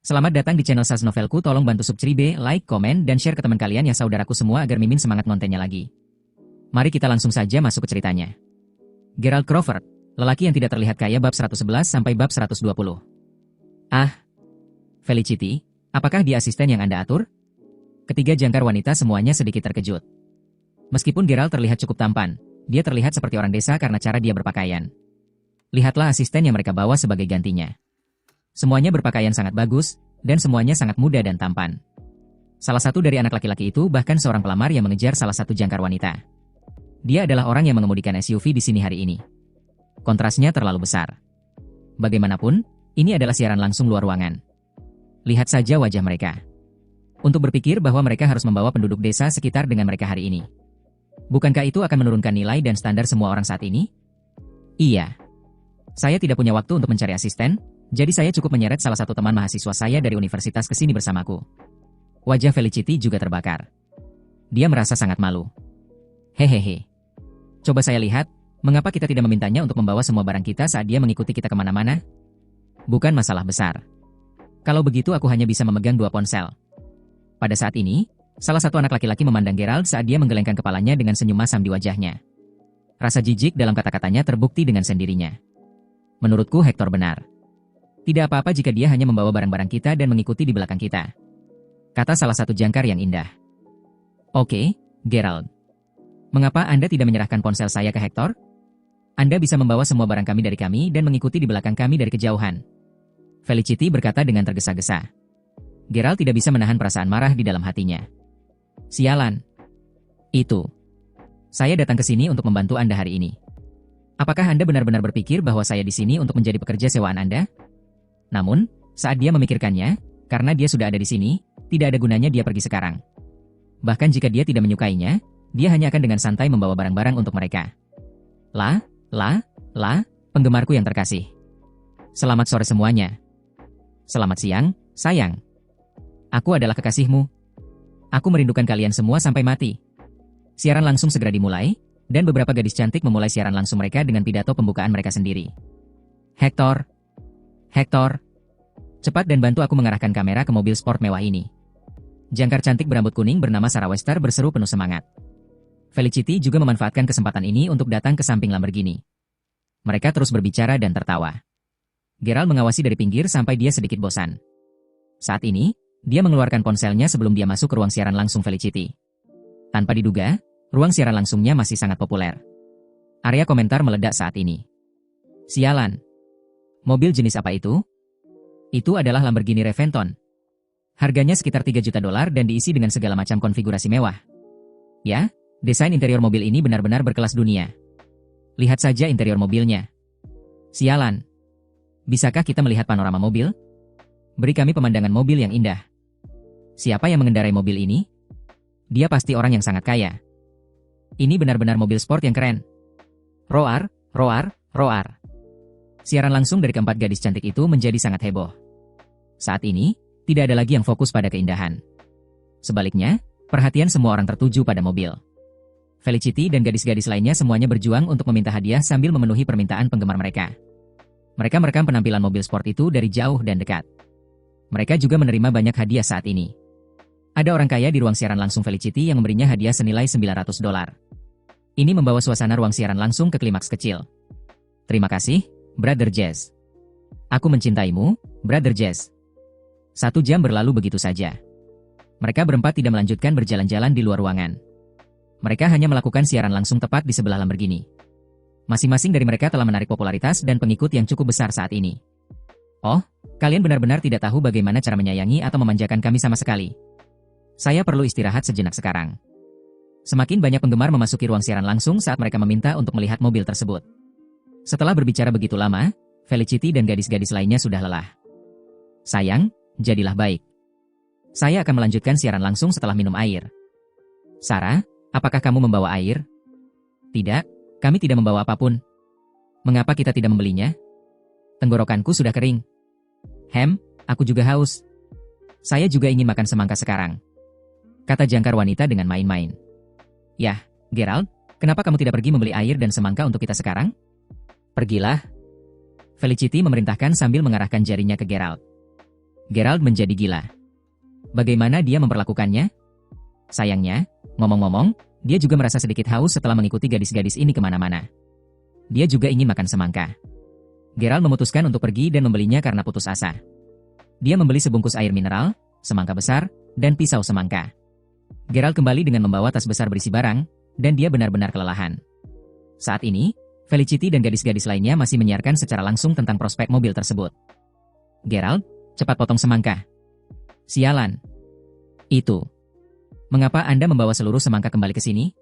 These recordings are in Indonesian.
Selamat datang di channel Sas Novelku. Tolong bantu subscribe, like, komen, dan share ke teman kalian ya saudaraku semua agar Mimin semangat ngontennya lagi. Mari kita langsung saja masuk ke ceritanya. Gerald Crawford, lelaki yang tidak terlihat kaya bab 111 sampai bab 120. Ah, Felicity, apakah dia asisten yang Anda atur? Ketiga jangkar wanita semuanya sedikit terkejut. Meskipun Gerald terlihat cukup tampan, dia terlihat seperti orang desa karena cara dia berpakaian. Lihatlah asisten yang mereka bawa sebagai gantinya. Semuanya berpakaian sangat bagus, dan semuanya sangat muda dan tampan. Salah satu dari anak laki-laki itu bahkan seorang pelamar yang mengejar salah satu jangkar wanita. Dia adalah orang yang mengemudikan SUV di sini hari ini. Kontrasnya terlalu besar. Bagaimanapun, ini adalah siaran langsung luar ruangan. Lihat saja wajah mereka. Untuk berpikir bahwa mereka harus membawa penduduk desa sekitar dengan mereka hari ini. Bukankah itu akan menurunkan nilai dan standar semua orang saat ini? Iya. Saya tidak punya waktu untuk mencari asisten, jadi saya cukup menyeret salah satu teman mahasiswa saya dari universitas ke sini bersamaku. Wajah Felicity juga terbakar. Dia merasa sangat malu. Hehehe. Coba saya lihat, mengapa kita tidak memintanya untuk membawa semua barang kita saat dia mengikuti kita kemana-mana? Bukan masalah besar. Kalau begitu aku hanya bisa memegang 2 ponsel. Pada saat ini, salah satu anak laki-laki memandang Gerald saat dia menggelengkan kepalanya dengan senyum masam di wajahnya. Rasa jijik dalam kata-katanya terbukti dengan sendirinya. Menurutku Hector benar. Tidak apa-apa jika dia hanya membawa barang-barang kita dan mengikuti di belakang kita. Kata salah satu jangkar yang indah. Oke, Gerald. Mengapa Anda tidak menyerahkan ponsel saya ke Hector? Anda bisa membawa semua barang kami dari kami dan mengikuti di belakang kami dari kejauhan. Felicity berkata dengan tergesa-gesa. Gerald tidak bisa menahan perasaan marah di dalam hatinya. Sialan. Itu. Saya datang ke sini untuk membantu Anda hari ini. Apakah Anda benar-benar berpikir bahwa saya di sini untuk menjadi pekerja sewaan Anda? Namun, saat dia memikirkannya, karena dia sudah ada di sini, tidak ada gunanya dia pergi sekarang. Bahkan jika dia tidak menyukainya, dia hanya akan dengan santai membawa barang-barang untuk mereka. Penggemarku yang terkasih. Selamat sore semuanya. Selamat siang, sayang. Aku adalah kekasihmu. Aku merindukan kalian semua sampai mati. Siaran langsung segera dimulai, dan beberapa gadis cantik memulai siaran langsung mereka dengan pidato pembukaan mereka sendiri. Hector, cepat dan bantu aku mengarahkan kamera ke mobil sport mewah ini. Jangkar cantik berambut kuning bernama Sarah Wester berseru penuh semangat. Felicity juga memanfaatkan kesempatan ini untuk datang ke samping Lamborghini. Mereka terus berbicara dan tertawa. Gerald mengawasi dari pinggir sampai dia sedikit bosan. Saat ini, dia mengeluarkan ponselnya sebelum dia masuk ke ruang siaran langsung Felicity. Tanpa diduga, ruang siaran langsungnya masih sangat populer. Area komentar meledak saat ini. Sialan. Mobil jenis apa itu? Itu adalah Lamborghini Reventon. Harganya sekitar $3 juta dan diisi dengan segala macam konfigurasi mewah. Ya, desain interior mobil ini benar-benar berkelas dunia. Lihat saja interior mobilnya. Sialan. Bisakah kita melihat panorama mobil? Beri kami pemandangan mobil yang indah. Siapa yang mengendarai mobil ini? Dia pasti orang yang sangat kaya. Ini benar-benar mobil sport yang keren. Roar. Siaran langsung dari keempat gadis cantik itu menjadi sangat heboh. Saat ini, tidak ada lagi yang fokus pada keindahan. Sebaliknya, perhatian semua orang tertuju pada mobil. Felicity dan gadis-gadis lainnya semuanya berjuang untuk meminta hadiah sambil memenuhi permintaan penggemar mereka. Mereka merekam penampilan mobil sport itu dari jauh dan dekat. Mereka juga menerima banyak hadiah saat ini. Ada orang kaya di ruang siaran langsung Felicity yang memberinya hadiah senilai $900. Ini membawa suasana ruang siaran langsung ke klimaks kecil. Terima kasih, Brother Jazz. Aku mencintaimu, Brother Jazz. 1 jam berlalu begitu saja. Mereka berempat tidak melanjutkan berjalan-jalan di luar ruangan. Mereka hanya melakukan siaran langsung tepat di sebelah Lamborghini. Masing-masing dari mereka telah menarik popularitas dan pengikut yang cukup besar saat ini. Oh, kalian benar-benar tidak tahu bagaimana cara menyayangi atau memanjakan kami sama sekali. Saya perlu istirahat sejenak sekarang. Semakin banyak penggemar memasuki ruang siaran langsung saat mereka meminta untuk melihat mobil tersebut. Setelah berbicara begitu lama, Felicity dan gadis-gadis lainnya sudah lelah. Sayang, jadilah baik. Saya akan melanjutkan siaran langsung setelah minum air. Sarah, apakah kamu membawa air? Tidak, kami tidak membawa apapun. Mengapa kita tidak membelinya? Tenggorokanku sudah kering. Aku juga haus. Saya juga ingin makan semangka sekarang. Kata jangkar wanita dengan main-main. Yah, Gerald, kenapa kamu tidak pergi membeli air dan semangka untuk kita sekarang? Pergilah. Felicity memerintahkan sambil mengarahkan jarinya ke Gerald. Geralt menjadi gila. Bagaimana dia memperlakukannya? Sayangnya, ngomong-ngomong, dia juga merasa sedikit haus setelah mengikuti gadis-gadis ini kemana-mana. Dia juga ingin makan semangka. Geralt memutuskan untuk pergi dan membelinya karena putus asa. Dia membeli sebungkus air mineral, semangka besar, dan pisau semangka. Geralt kembali dengan membawa tas besar berisi barang, dan dia benar-benar kelelahan. Saat ini, Felicity dan gadis-gadis lainnya masih menyiarkan secara langsung tentang prospek mobil tersebut. Geralt, cepat potong semangka. Sialan. Itu. Mengapa Anda membawa seluruh semangka kembali ke sini?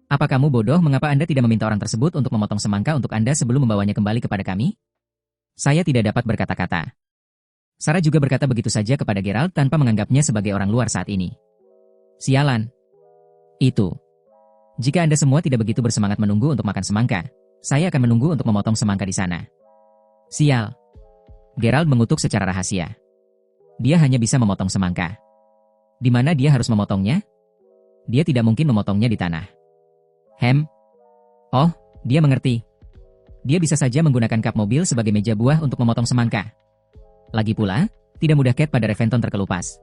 Apa kamu bodoh? Mengapa Anda tidak meminta orang tersebut untuk memotong semangka untuk Anda sebelum membawanya kembali kepada kami? Saya tidak dapat berkata-kata. Sarah juga berkata begitu saja kepada Geralt tanpa menganggapnya sebagai orang luar saat ini. Sialan. Itu. Jika Anda semua tidak begitu bersemangat menunggu untuk makan semangka, saya akan menunggu untuk memotong semangka di sana. Sial. Geralt mengutuk secara rahasia. Dia hanya bisa memotong semangka. Di mana dia harus memotongnya? Dia tidak mungkin memotongnya di tanah. Oh, dia mengerti. Dia bisa saja menggunakan kap mobil sebagai meja buah untuk memotong semangka. Lagi pula, tidak mudah Cat pada Reventron terkelupas.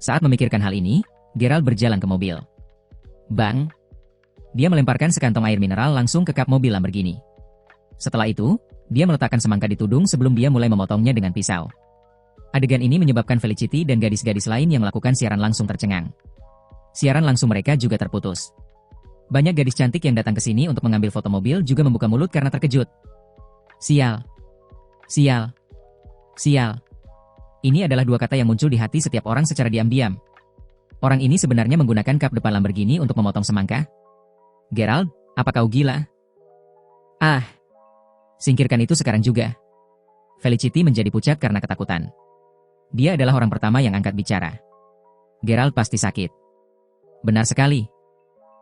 Saat memikirkan hal ini, Geralt berjalan ke mobil. Bang! Dia melemparkan sekantong air mineral langsung ke kap mobil Lamborghini. Setelah itu, dia meletakkan semangka di tudung sebelum dia mulai memotongnya dengan pisau. Adegan ini menyebabkan Felicity dan gadis-gadis lain yang melakukan siaran langsung tercengang. Siaran langsung mereka juga terputus. Banyak gadis cantik yang datang ke sini untuk mengambil foto mobil juga membuka mulut karena terkejut. Sial. Sial. Sial. Ini adalah dua kata yang muncul di hati setiap orang secara diam-diam. Orang ini sebenarnya menggunakan kap depan Lamborghini untuk memotong semangka? Geralt, apa kau gila? Ah. Singkirkan itu sekarang juga. Felicity menjadi pucat karena ketakutan. Dia adalah orang pertama yang angkat bicara. Geralt pasti sakit. Benar sekali.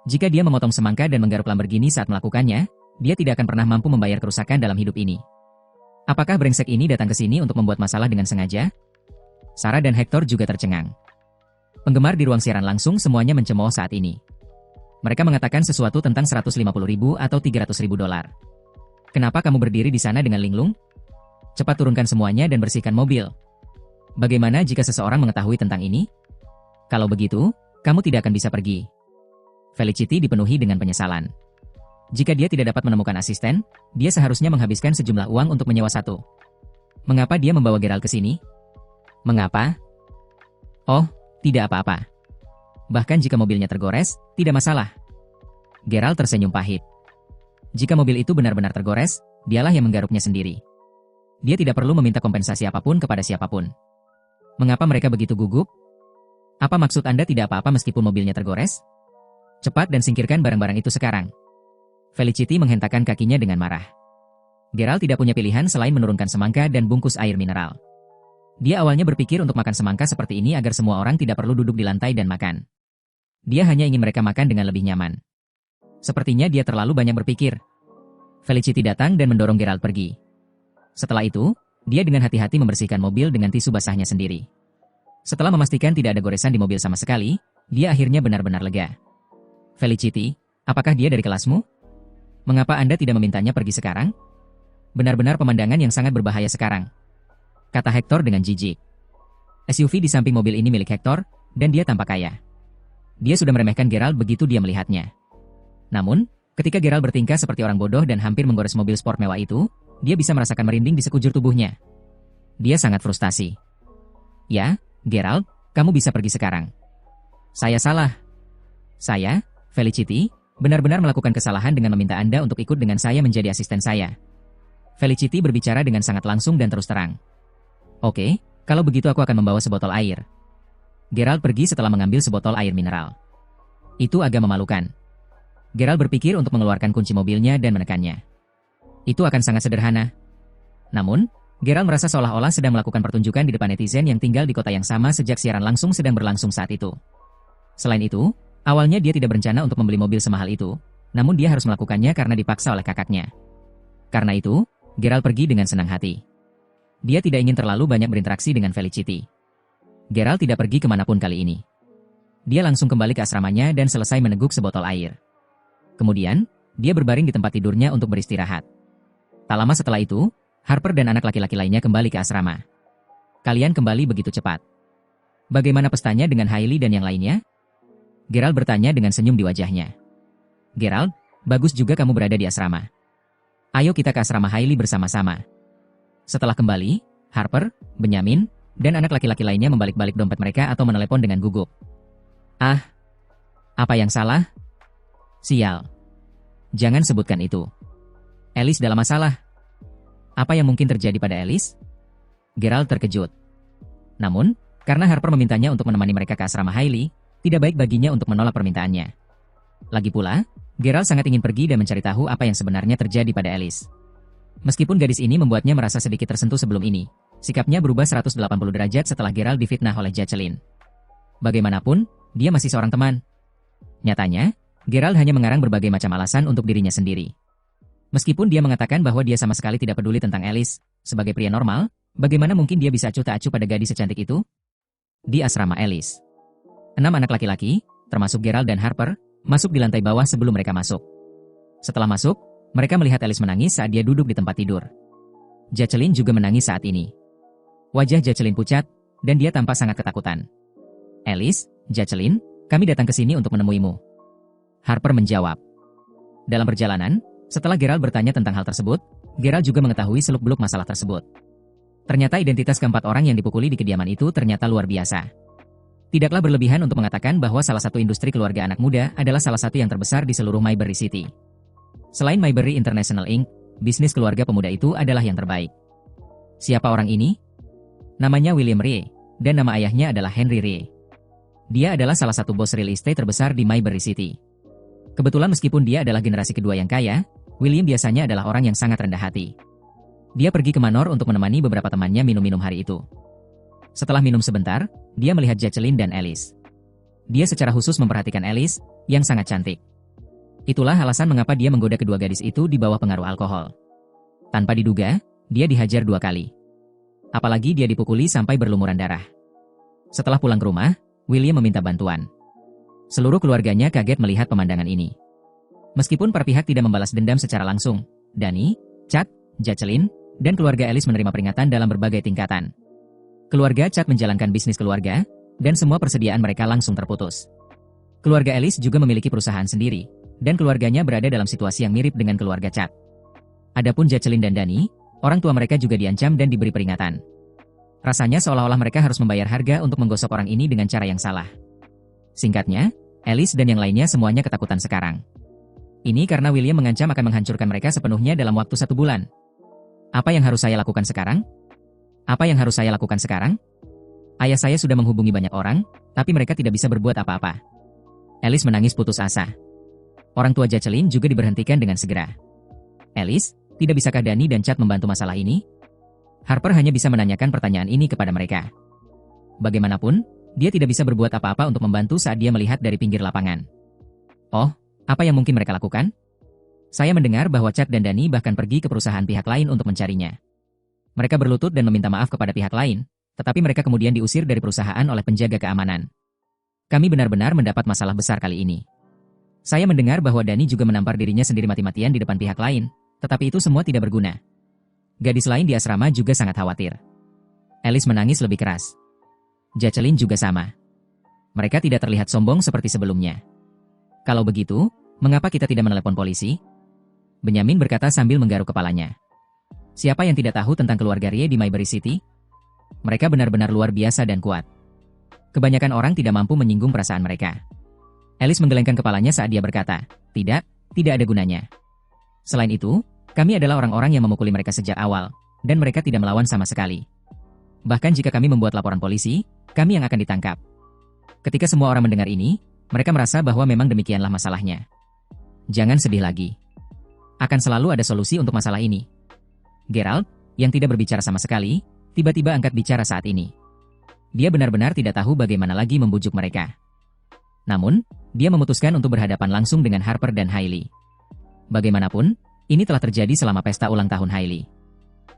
Jika dia memotong semangka dan menggaruk Lamborghini saat melakukannya, dia tidak akan pernah mampu membayar kerusakan dalam hidup ini. Apakah brengsek ini datang ke sini untuk membuat masalah dengan sengaja? Sarah dan Hector juga tercengang. Penggemar di ruang siaran langsung semuanya mencemooh saat ini. Mereka mengatakan sesuatu tentang 150.000 atau 300.000 dolar. Kenapa kamu berdiri di sana dengan linglung? Cepat turunkan semuanya dan bersihkan mobil. Bagaimana jika seseorang mengetahui tentang ini? Kalau begitu, kamu tidak akan bisa pergi. Felicity dipenuhi dengan penyesalan. Jika dia tidak dapat menemukan asisten, dia seharusnya menghabiskan sejumlah uang untuk menyewa satu. Mengapa dia membawa Geralt ke sini? Mengapa? Oh, tidak apa-apa. Bahkan jika mobilnya tergores, tidak masalah. Geralt tersenyum pahit. Jika mobil itu benar-benar tergores, dialah yang menggaruknya sendiri. Dia tidak perlu meminta kompensasi apapun kepada siapapun. Mengapa mereka begitu gugup? Apa maksud Anda tidak apa-apa meskipun mobilnya tergores? Cepat dan singkirkan barang-barang itu sekarang. Felicity menghentakkan kakinya dengan marah. Geralt tidak punya pilihan selain menurunkan semangka dan bungkus air mineral. Dia awalnya berpikir untuk makan semangka seperti ini agar semua orang tidak perlu duduk di lantai dan makan. Dia hanya ingin mereka makan dengan lebih nyaman. Sepertinya dia terlalu banyak berpikir. Felicity datang dan mendorong Geralt pergi. Setelah itu, dia dengan hati-hati membersihkan mobil dengan tisu basahnya sendiri. Setelah memastikan tidak ada goresan di mobil sama sekali, dia akhirnya benar-benar lega. Felicity, apakah dia dari kelasmu? Mengapa Anda tidak memintanya pergi sekarang? Benar-benar pemandangan yang sangat berbahaya sekarang, kata Hector dengan jijik. SUV di samping mobil ini milik Hector, dan dia tampak kaya. Dia sudah meremehkan Geralt begitu dia melihatnya. Namun, ketika Geralt bertingkah seperti orang bodoh dan hampir menggores mobil sport mewah itu, dia bisa merasakan merinding di sekujur tubuhnya. Dia sangat frustasi. Ya, Geralt, kamu bisa pergi sekarang. Saya salah. Saya, Felicity, benar-benar melakukan kesalahan dengan meminta Anda untuk ikut dengan saya menjadi asisten saya. Felicity berbicara dengan sangat langsung dan terus terang. Oke, kalau begitu aku akan membawa sebotol air. Geralt pergi setelah mengambil sebotol air mineral. Itu agak memalukan. Geralt berpikir untuk mengeluarkan kunci mobilnya dan menekannya. Itu akan sangat sederhana. Namun, Geralt merasa seolah-olah sedang melakukan pertunjukan di depan netizen yang tinggal di kota yang sama sejak siaran langsung sedang berlangsung saat itu. Selain itu, awalnya dia tidak berencana untuk membeli mobil semahal itu, namun dia harus melakukannya karena dipaksa oleh kakaknya. Karena itu, Geralt pergi dengan senang hati. Dia tidak ingin terlalu banyak berinteraksi dengan Felicity. Geralt tidak pergi kemanapun kali ini. Dia langsung kembali ke asramanya dan selesai meneguk sebotol air. Kemudian, dia berbaring di tempat tidurnya untuk beristirahat. Tak lama setelah itu, Harper dan anak laki-laki lainnya kembali ke asrama. Kalian kembali begitu cepat. Bagaimana pestanya dengan Hailey dan yang lainnya? Gerald bertanya dengan senyum di wajahnya. Gerald, bagus juga kamu berada di asrama. Ayo kita ke asrama Hailey bersama-sama. Setelah kembali, Harper, Benjamin, dan anak laki-laki lainnya membalik-balik dompet mereka atau menelepon dengan gugup. Ah, apa yang salah? Sial. Jangan sebutkan itu. Alice dalam masalah. Apa yang mungkin terjadi pada Alice? Gerald terkejut. Namun, karena Harper memintanya untuk menemani mereka ke asrama Hailey, tidak baik baginya untuk menolak permintaannya. Lagi pula, Gerald sangat ingin pergi dan mencari tahu apa yang sebenarnya terjadi pada Alice. Meskipun gadis ini membuatnya merasa sedikit tersentuh sebelum ini, sikapnya berubah 180 derajat setelah Gerald difitnah oleh Jacqueline. Bagaimanapun, dia masih seorang teman. Nyatanya, Gerald hanya mengarang berbagai macam alasan untuk dirinya sendiri. Meskipun dia mengatakan bahwa dia sama sekali tidak peduli tentang Alice, sebagai pria normal, bagaimana mungkin dia bisa acuh tak acuh pada gadis secantik itu? Di asrama Alice, 6 anak laki-laki, termasuk Gerald dan Harper, masuk di lantai bawah sebelum mereka masuk. Setelah masuk, mereka melihat Alice menangis saat dia duduk di tempat tidur. Jacqueline juga menangis saat ini. Wajah Jacqueline pucat, dan dia tampak sangat ketakutan. Alice, Jacqueline, kami datang ke sini untuk menemuimu. Harper menjawab. Dalam perjalanan, setelah Gerald bertanya tentang hal tersebut, Gerald juga mengetahui seluk-beluk masalah tersebut. Ternyata identitas keempat orang yang dipukuli di kediaman itu ternyata luar biasa. Tidaklah berlebihan untuk mengatakan bahwa salah satu industri keluarga anak muda adalah salah satu yang terbesar di seluruh Mayberry City. Selain Mayberry International Inc., bisnis keluarga pemuda itu adalah yang terbaik. Siapa orang ini? Namanya William Rie, dan nama ayahnya adalah Henry Rie. Dia adalah salah satu bos real estate terbesar di Mayberry City. Kebetulan meskipun dia adalah generasi kedua yang kaya, William biasanya adalah orang yang sangat rendah hati. Dia pergi ke Manor untuk menemani beberapa temannya minum-minum hari itu. Setelah minum sebentar, dia melihat Jacqueline dan Alice. Dia secara khusus memperhatikan Alice, yang sangat cantik. Itulah alasan mengapa dia menggoda kedua gadis itu di bawah pengaruh alkohol. Tanpa diduga, dia dihajar 2 kali. Apalagi dia dipukuli sampai berlumuran darah. Setelah pulang ke rumah, William meminta bantuan. Seluruh keluarganya kaget melihat pemandangan ini. Meskipun para pihak tidak membalas dendam secara langsung, Danny, Chad, Jacqueline, dan keluarga Alice menerima peringatan dalam berbagai tingkatan. Keluarga Chad menjalankan bisnis keluarga, dan semua persediaan mereka langsung terputus. Keluarga Alice juga memiliki perusahaan sendiri, dan keluarganya berada dalam situasi yang mirip dengan keluarga Chad. Adapun Jacqueline dan Danny, orang tua mereka juga diancam dan diberi peringatan. Rasanya seolah-olah mereka harus membayar harga untuk menggosok orang ini dengan cara yang salah. Singkatnya, Alice dan yang lainnya semuanya ketakutan sekarang. Ini karena William mengancam akan menghancurkan mereka sepenuhnya dalam waktu 1 bulan. Apa yang harus saya lakukan sekarang? Apa yang harus saya lakukan sekarang? Ayah saya sudah menghubungi banyak orang, tapi mereka tidak bisa berbuat apa-apa. Alice menangis putus asa. Orang tua Jacqueline juga diberhentikan dengan segera. Alice, tidak bisakah Danny dan Chad membantu masalah ini? Harper hanya bisa menanyakan pertanyaan ini kepada mereka. Bagaimanapun, dia tidak bisa berbuat apa-apa untuk membantu saat dia melihat dari pinggir lapangan. Oh, apa yang mungkin mereka lakukan? Saya mendengar bahwa Chad dan Danny bahkan pergi ke perusahaan pihak lain untuk mencarinya. Mereka berlutut dan meminta maaf kepada pihak lain, tetapi mereka kemudian diusir dari perusahaan oleh penjaga keamanan. Kami benar-benar mendapat masalah besar kali ini. Saya mendengar bahwa Danny juga menampar dirinya sendiri mati-matian di depan pihak lain, tetapi itu semua tidak berguna. Gadis lain di asrama juga sangat khawatir. Alice menangis lebih keras. Jacqueline juga sama. Mereka tidak terlihat sombong seperti sebelumnya. Kalau begitu, mengapa kita tidak menelepon polisi? Benjamin berkata sambil menggaruk kepalanya. Siapa yang tidak tahu tentang keluarga Rie di Mayberry City? Mereka benar-benar luar biasa dan kuat. Kebanyakan orang tidak mampu menyinggung perasaan mereka. Alice menggelengkan kepalanya saat dia berkata, tidak ada gunanya. Selain itu, kami adalah orang-orang yang memukuli mereka sejak awal, dan mereka tidak melawan sama sekali. Bahkan jika kami membuat laporan polisi, kami yang akan ditangkap. Ketika semua orang mendengar ini, mereka merasa bahwa memang demikianlah masalahnya. Jangan sedih lagi. Akan selalu ada solusi untuk masalah ini. Gerald, yang tidak berbicara sama sekali, tiba-tiba angkat bicara saat ini. Dia benar-benar tidak tahu bagaimana lagi membujuk mereka. Namun, dia memutuskan untuk berhadapan langsung dengan Harper dan Hailey. Bagaimanapun, ini telah terjadi selama pesta ulang tahun Hailey.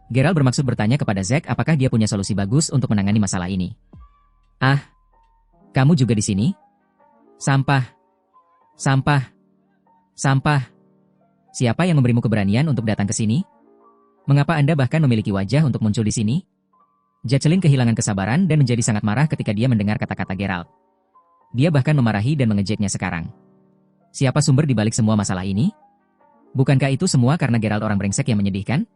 Gerald bermaksud bertanya kepada Zack apakah dia punya solusi bagus untuk menangani masalah ini. Ah, kamu juga di sini? Sampah. Sampah. Sampah. Siapa yang memberimu keberanian untuk datang ke sini? Mengapa Anda bahkan memiliki wajah untuk muncul di sini? Jacqueline kehilangan kesabaran dan menjadi sangat marah ketika dia mendengar kata-kata Geralt. Dia bahkan memarahi dan mengejeknya sekarang. Siapa sumber di balik semua masalah ini? Bukankah itu semua karena Geralt orang brengsek yang menyedihkan?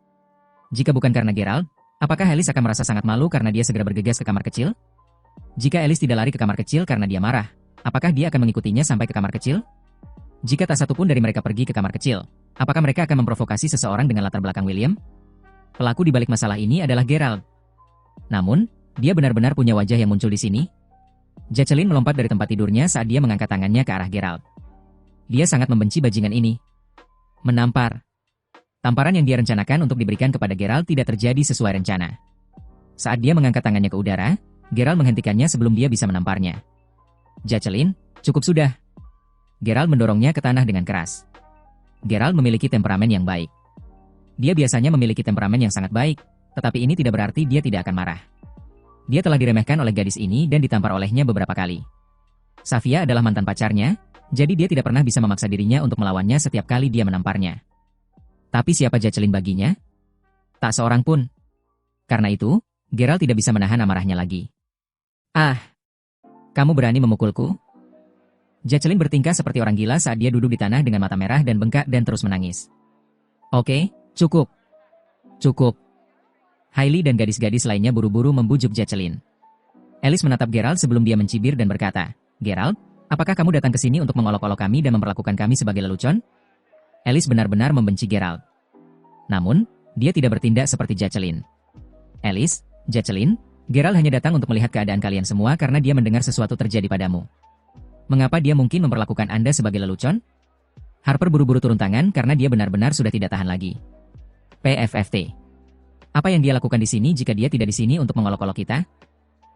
Jika bukan karena Geralt, apakah Alice akan merasa sangat malu karena dia segera bergegas ke kamar kecil? Jika Alice tidak lari ke kamar kecil karena dia marah, apakah dia akan mengikutinya sampai ke kamar kecil? Jika tak satu pun dari mereka pergi ke kamar kecil, apakah mereka akan memprovokasi seseorang dengan latar belakang William? Pelaku di balik masalah ini adalah Geralt. Namun, dia benar-benar punya wajah yang muncul di sini. Jacqueline melompat dari tempat tidurnya saat dia mengangkat tangannya ke arah Geralt. Dia sangat membenci bajingan ini. Menampar. Tamparan yang dia rencanakan untuk diberikan kepada Geralt tidak terjadi sesuai rencana. Saat dia mengangkat tangannya ke udara, Geralt menghentikannya sebelum dia bisa menamparnya. Jacqueline, cukup sudah. Geralt mendorongnya ke tanah dengan keras. Geralt memiliki temperamen yang baik. Dia biasanya memiliki temperamen yang sangat baik, tetapi ini tidak berarti dia tidak akan marah. Dia telah diremehkan oleh gadis ini dan ditampar olehnya beberapa kali. Safia adalah mantan pacarnya, jadi dia tidak pernah bisa memaksa dirinya untuk melawannya setiap kali dia menamparnya. Tapi siapa Jacqueline baginya? Tak seorang pun. Karena itu, Geralt tidak bisa menahan amarahnya lagi. Ah, kamu berani memukulku? Jacqueline bertingkah seperti orang gila saat dia duduk di tanah dengan mata merah dan bengkak dan terus menangis. Oke, cukup. Cukup. Hailey dan gadis-gadis lainnya buru-buru membujuk Jacqueline. Alice menatap Geralt sebelum dia mencibir dan berkata, Geralt, apakah kamu datang ke sini untuk mengolok-olok kami dan memperlakukan kami sebagai lelucon? Alice benar-benar membenci Geralt. Namun, dia tidak bertindak seperti Jacqueline. Alice, Jacqueline, Geralt hanya datang untuk melihat keadaan kalian semua karena dia mendengar sesuatu terjadi padamu. Mengapa dia mungkin memperlakukan Anda sebagai lelucon? Harper buru-buru turun tangan karena dia benar-benar sudah tidak tahan lagi. PFFT. Apa yang dia lakukan di sini jika dia tidak di sini untuk mengolok-olok kita?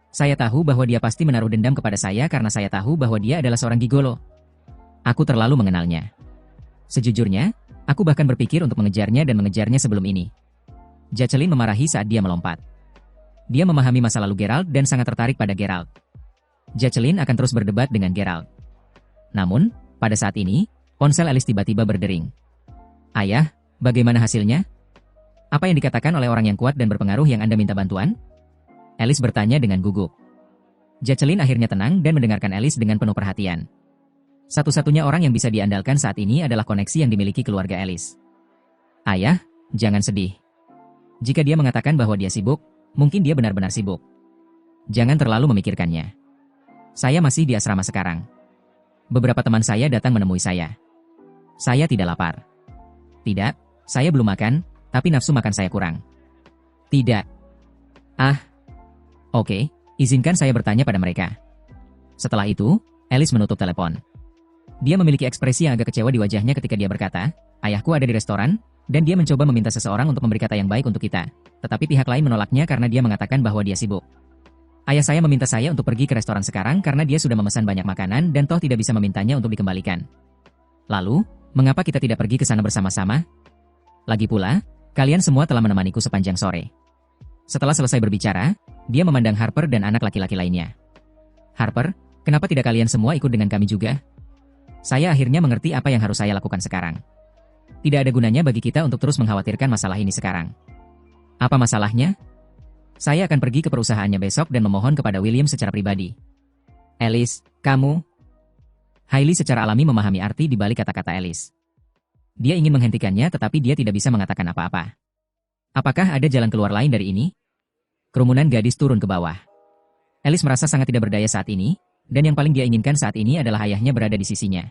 Saya tahu bahwa dia pasti menaruh dendam kepada saya karena saya tahu bahwa dia adalah seorang gigolo. Aku terlalu mengenalnya. Sejujurnya, aku bahkan berpikir untuk mengejarnya dan mengejarnya sebelum ini. Jacqueline memarahi saat dia melompat. Dia memahami masa lalu Geralt dan sangat tertarik pada Geralt. Jacqueline akan terus berdebat dengan Geralt. Namun, pada saat ini, ponsel Alice tiba-tiba berdering. Ayah, bagaimana hasilnya? Apa yang dikatakan oleh orang yang kuat dan berpengaruh yang Anda minta bantuan? Alice bertanya dengan gugup. Jacqueline akhirnya tenang dan mendengarkan Alice dengan penuh perhatian. Satu-satunya orang yang bisa diandalkan saat ini adalah koneksi yang dimiliki keluarga Alice. Ayah, jangan sedih. Jika dia mengatakan bahwa dia sibuk, mungkin dia benar-benar sibuk. Jangan terlalu memikirkannya. Saya masih di asrama sekarang. Beberapa teman saya datang menemui saya. Saya tidak lapar. Tidak, saya belum makan, tapi nafsu makan saya kurang. Tidak. Ah. Oke, izinkan saya bertanya pada mereka. Setelah itu, Alice menutup telepon. Dia memiliki ekspresi yang agak kecewa di wajahnya ketika dia berkata, ayahku ada di restoran, dan dia mencoba meminta seseorang untuk memberi kata yang baik untuk kita. Tetapi pihak lain menolaknya karena dia mengatakan bahwa dia sibuk. Ayah saya meminta saya untuk pergi ke restoran sekarang karena dia sudah memesan banyak makanan dan toh tidak bisa memintanya untuk dikembalikan. Lalu, mengapa kita tidak pergi ke sana bersama-sama? Lagi pula, kalian semua telah menemaniku sepanjang sore. Setelah selesai berbicara, dia memandang Harper dan anak laki-laki lainnya. Harper, kenapa tidak kalian semua ikut dengan kami juga? Saya akhirnya mengerti apa yang harus saya lakukan sekarang. Tidak ada gunanya bagi kita untuk terus mengkhawatirkan masalah ini sekarang. Apa masalahnya? Saya akan pergi ke perusahaannya besok dan memohon kepada William secara pribadi. Alice, kamu? Hailey secara alami memahami arti di balik kata-kata Alice. Dia ingin menghentikannya tetapi dia tidak bisa mengatakan apa-apa. Apakah ada jalan keluar lain dari ini? Kerumunan gadis turun ke bawah. Alice merasa sangat tidak berdaya saat ini, dan yang paling dia inginkan saat ini adalah ayahnya berada di sisinya.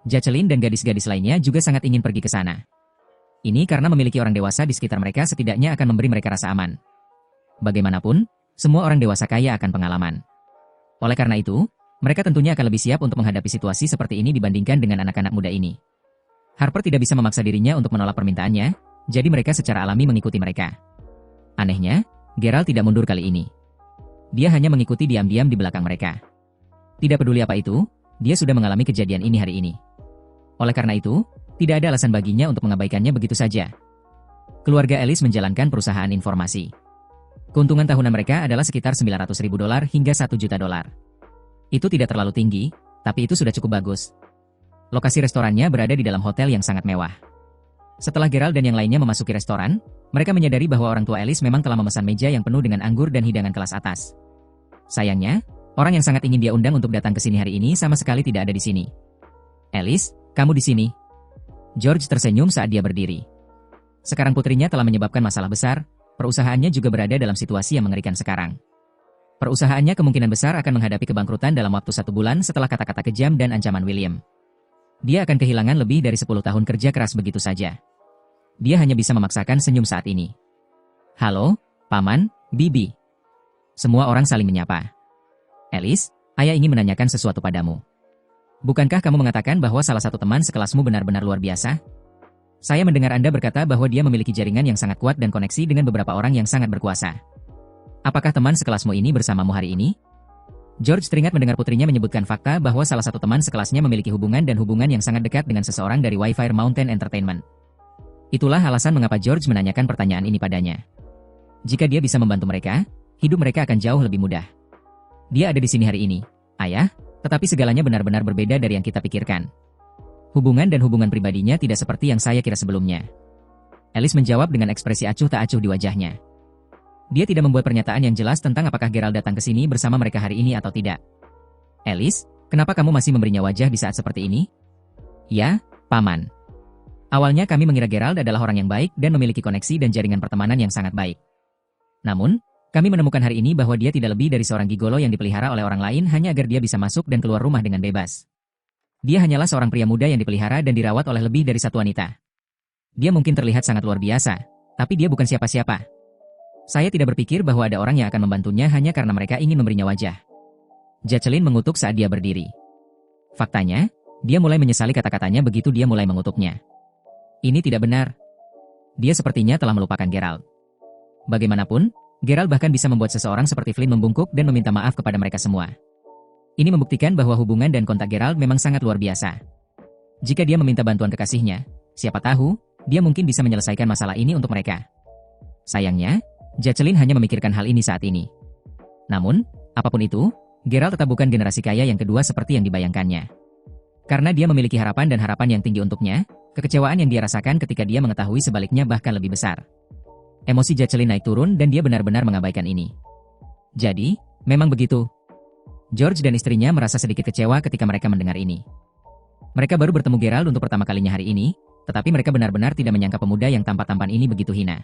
Jacqueline dan gadis-gadis lainnya juga sangat ingin pergi ke sana. Ini karena memiliki orang dewasa di sekitar mereka setidaknya akan memberi mereka rasa aman. Bagaimanapun, semua orang dewasa kaya akan pengalaman. Oleh karena itu, mereka tentunya akan lebih siap untuk menghadapi situasi seperti ini dibandingkan dengan anak-anak muda ini. Harper tidak bisa memaksa dirinya untuk menolak permintaannya, jadi mereka secara alami mengikuti mereka. Anehnya, Geralt tidak mundur kali ini. Dia hanya mengikuti diam-diam di belakang mereka. Tidak peduli apa itu, dia sudah mengalami kejadian ini hari ini. Oleh karena itu, tidak ada alasan baginya untuk mengabaikannya begitu saja. Keluarga Alice menjalankan perusahaan informasi. Keuntungan tahunan mereka adalah sekitar $900.000 hingga $1 juta. Itu tidak terlalu tinggi, tapi itu sudah cukup bagus. Lokasi restorannya berada di dalam hotel yang sangat mewah. Setelah Gerald dan yang lainnya memasuki restoran, mereka menyadari bahwa orang tua Alice memang telah memesan meja yang penuh dengan anggur dan hidangan kelas atas. Sayangnya, orang yang sangat ingin dia undang untuk datang ke sini hari ini sama sekali tidak ada di sini. Alice, kamu di sini? George tersenyum saat dia berdiri. Sekarang putrinya telah menyebabkan masalah besar, perusahaannya juga berada dalam situasi yang mengerikan sekarang. Perusahaannya kemungkinan besar akan menghadapi kebangkrutan dalam waktu 1 bulan setelah kata-kata kejam dan ancaman William. Dia akan kehilangan lebih dari 10 tahun kerja keras begitu saja. Dia hanya bisa memaksakan senyum saat ini. Halo, Paman, Bibi. Semua orang saling menyapa. Alice, ayah ingin menanyakan sesuatu padamu. Bukankah kamu mengatakan bahwa salah satu teman sekelasmu benar-benar luar biasa? Saya mendengar Anda berkata bahwa dia memiliki jaringan yang sangat kuat dan koneksi dengan beberapa orang yang sangat berkuasa. Apakah teman sekelasmu ini bersamamu hari ini? George teringat mendengar putrinya menyebutkan fakta bahwa salah satu teman sekelasnya memiliki hubungan yang sangat dekat dengan seseorang dari Wi-Fi Mountain Entertainment. Itulah alasan mengapa George menanyakan pertanyaan ini padanya. Jika dia bisa membantu mereka, hidup mereka akan jauh lebih mudah. Dia ada di sini hari ini, ayah, tetapi segalanya benar-benar berbeda dari yang kita pikirkan. Hubungan pribadinya tidak seperti yang saya kira sebelumnya. Alice menjawab dengan ekspresi acuh tak acuh di wajahnya. Dia tidak membuat pernyataan yang jelas tentang apakah Gerald datang ke sini bersama mereka hari ini atau tidak. Alice, kenapa kamu masih memberinya wajah di saat seperti ini? Ya, Paman. Awalnya kami mengira Gerald adalah orang yang baik dan memiliki koneksi dan jaringan pertemanan yang sangat baik. Namun, kami menemukan hari ini bahwa dia tidak lebih dari seorang gigolo yang dipelihara oleh orang lain hanya agar dia bisa masuk dan keluar rumah dengan bebas. Dia hanyalah seorang pria muda yang dipelihara dan dirawat oleh lebih dari satu wanita. Dia mungkin terlihat sangat luar biasa, tapi dia bukan siapa-siapa. Saya tidak berpikir bahwa ada orang yang akan membantunya hanya karena mereka ingin memberinya wajah. Jacqueline mengutuk saat dia berdiri. Faktanya, dia mulai menyesali kata-katanya begitu dia mulai mengutuknya. Ini tidak benar. Dia sepertinya telah melupakan Gerald. Bagaimanapun, Gerald bahkan bisa membuat seseorang seperti Flynn membungkuk dan meminta maaf kepada mereka semua. Ini membuktikan bahwa hubungan dan kontak Gerald memang sangat luar biasa. Jika dia meminta bantuan kekasihnya, siapa tahu, dia mungkin bisa menyelesaikan masalah ini untuk mereka. Sayangnya, Jacqueline hanya memikirkan hal ini saat ini. Namun, apapun itu, Gerald tetap bukan generasi kaya yang kedua seperti yang dibayangkannya. Karena dia memiliki harapan yang tinggi untuknya, kekecewaan yang dia rasakan ketika dia mengetahui sebaliknya bahkan lebih besar. Emosi Jacqueline naik turun dan dia benar-benar mengabaikan ini. Jadi, memang begitu. George dan istrinya merasa sedikit kecewa ketika mereka mendengar ini. Mereka baru bertemu Gerald untuk pertama kalinya hari ini, tetapi mereka benar-benar tidak menyangka pemuda yang tampan-tampan ini begitu hina.